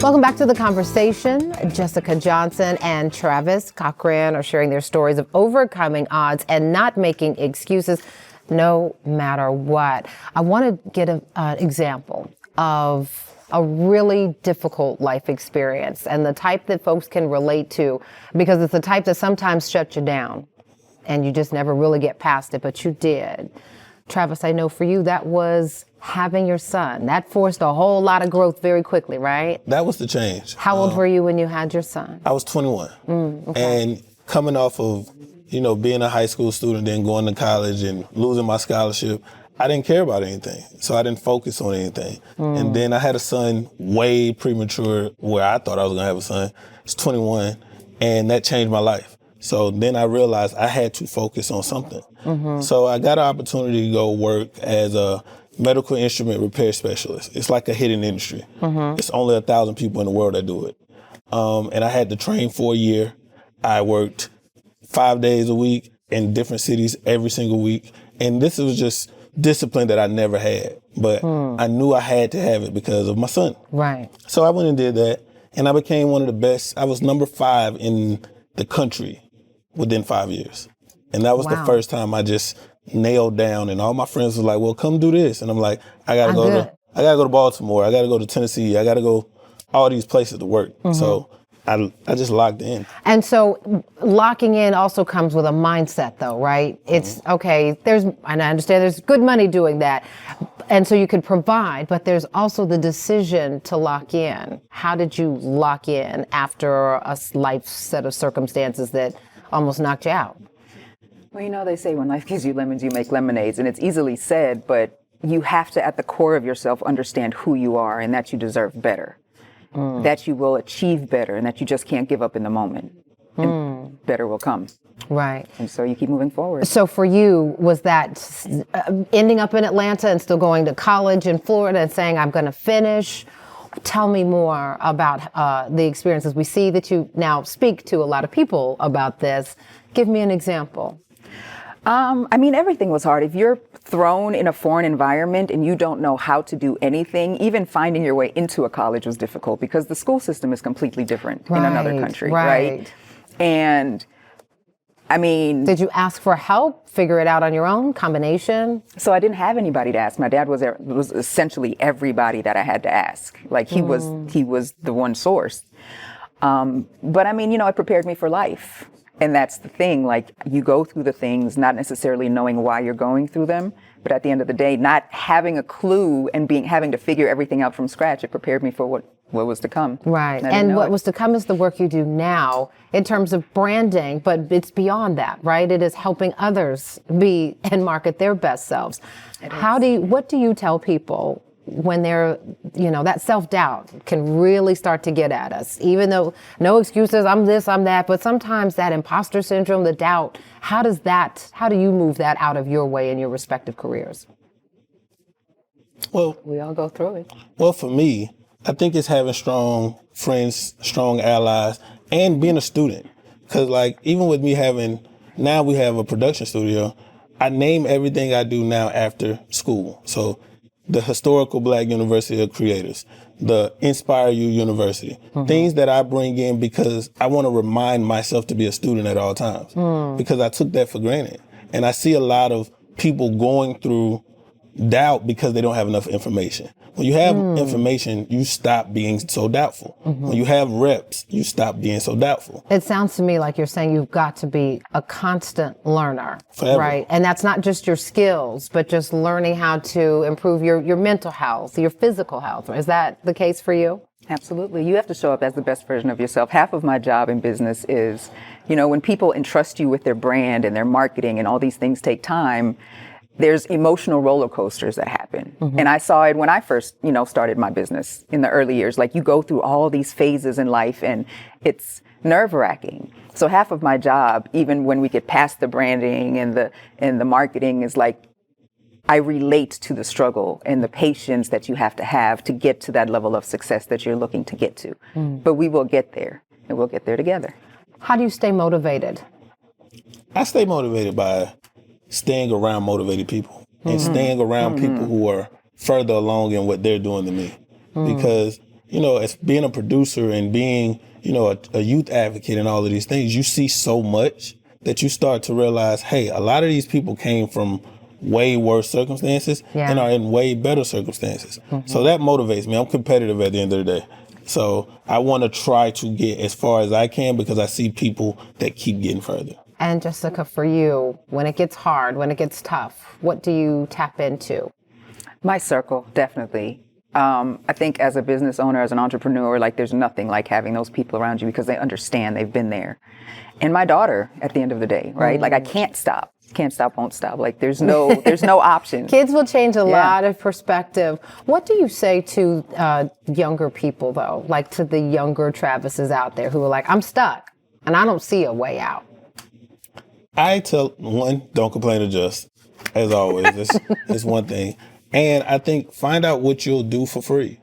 Welcome back to the conversation. Jessica Johnson and Travis Cochran are sharing their stories of overcoming odds and not making excuses no matter what. I want to get an example of a really difficult life experience and the type that folks can relate to, because it's the type that sometimes shuts you down and you just never really get past it, but you did. Travis, I know for you that was having your son. That forced a whole lot of growth very quickly, right? That was the change. How old were you when you had your son? I was 21. Okay. And coming off of, being a high school student, then going to college and losing my scholarship, I didn't care about anything. So I didn't focus on anything. And then I had a son way premature where I thought I was gonna have a son. It's 21, and that changed my life. So then I realized I had to focus on something. So I got an opportunity to go work as a medical instrument repair specialist. It's like a hidden industry. It's only 1,000 people in the world that do it. And I had to train for a year. I worked 5 days a week in different cities every single week. And this was just discipline that I never had. But I knew I had to have it because of my son. Right. So I went and did that. And I became one of the best. I was number 5 in the country within 5 years. And that was the first time I just nailed down, and all my friends was like, well, come do this. And I'm like, I gotta go to Baltimore. I gotta go to Tennessee. I gotta go all these places to work. So I just locked in. And so locking in also comes with a mindset though, right? It's okay, and I understand there's good money doing that. And so you could provide, but there's also the decision to lock in. How did you lock in after a life set of circumstances that almost knocked you out? Well, they say when life gives you lemons, you make lemonades, and it's easily said, but you have to, at the core of yourself, understand who you are and that you deserve better, that you will achieve better, and that you just can't give up in the moment. And better will come. Right. And so you keep moving forward. So for you, was that ending up in Atlanta and still going to college in Florida and saying, I'm going to finish? Tell me more about the experiences. We see that you now speak to a lot of people about this. Give me an example. Everything was hard. If you're thrown in a foreign environment and you don't know how to do anything, even finding your way into a college was difficult because the school system is completely different in another country, right? And did you ask for help, figure it out on your own, combination? So I didn't have anybody to ask. My dad was essentially everybody that I had to ask. Like he was the one source. But it prepared me for life. And that's the thing, like you go through the things, not necessarily knowing why you're going through them, but at the end of the day, not having a clue and having to figure everything out from scratch, it prepared me for what was to come. Right. And what was to come is the work you do now in terms of branding, but it's beyond that, right? It is helping others be and market their best selves. What do you tell people when they're, that self-doubt can really start to get at us, even though no excuses, I'm this, I'm that, but sometimes that imposter syndrome, the doubt, how do you move that out of your way in your respective careers? Well, we all go through it. Well, for me, I think it's having strong friends, strong allies, and being a student. Because even with me now we have a production studio, I name everything I do now after school. So the Historical Black University of Creators, the Inspire You University, things that I bring in because I want to remind myself to be a student at all times because I took that for granted. And I see a lot of people going through doubt because they don't have enough information. When you have information, you stop being so doubtful. When you have reps, you stop being so doubtful. It sounds to me like you're saying you've got to be a constant learner, forever. Right? And that's not just your skills, but just learning how to improve your mental health, your physical health. Is that the case for you? Absolutely. You have to show up as the best version of yourself. Half of my job in business is, when people entrust you with their brand and their marketing and all these things take time, there's emotional roller coasters that happen. And I saw it when I first, started my business in the early years. Like you go through all these phases in life and it's nerve-wracking. So half of my job, even when we get past the branding and the marketing, is like I relate to the struggle and the patience that you have to get to that level of success that you're looking to get to. But we will get there, and we'll get there together. How do you stay motivated? I stay motivated by staying around motivated people and staying around people who are further along in what they're doing than me. Because as being a producer and being, a youth advocate and all of these things, you see so much that you start to realize, hey, a lot of these people came from way worse circumstances and are in way better circumstances. So that motivates me. I'm competitive at the end of the day. So I want to try to get as far as I can because I see people that keep getting further. And Jessica, for you, when it gets hard, when it gets tough, what do you tap into? My circle, definitely. I think as a business owner, as an entrepreneur, like there's nothing like having those people around you because they understand, they've been there. And my daughter at the end of the day, right? Like I can't stop, won't stop. Like there's no option. Kids will change a lot of perspective. What do you say to younger people though? Like to the younger Travises out there who are like, I'm stuck and I don't see a way out. I tell one, don't complain, adjust. As always, it's one thing. And I think find out what you'll do for free.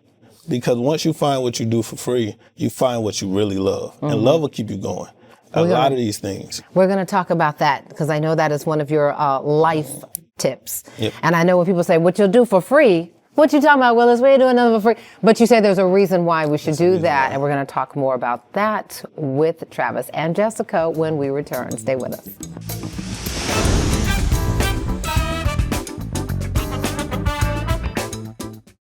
Because once you find what you do for free, you find what you really love. And love will keep you going. A lot of these things. We're going to talk about that because I know that is one of your life tips. Yep. And I know when people say, what you'll do for free, what you talking about, Willis? We ain't doing nothing for free. But you say there's a reason why we should do that. And we're going to talk more about that with Travis and Jessica when we return. Stay with us.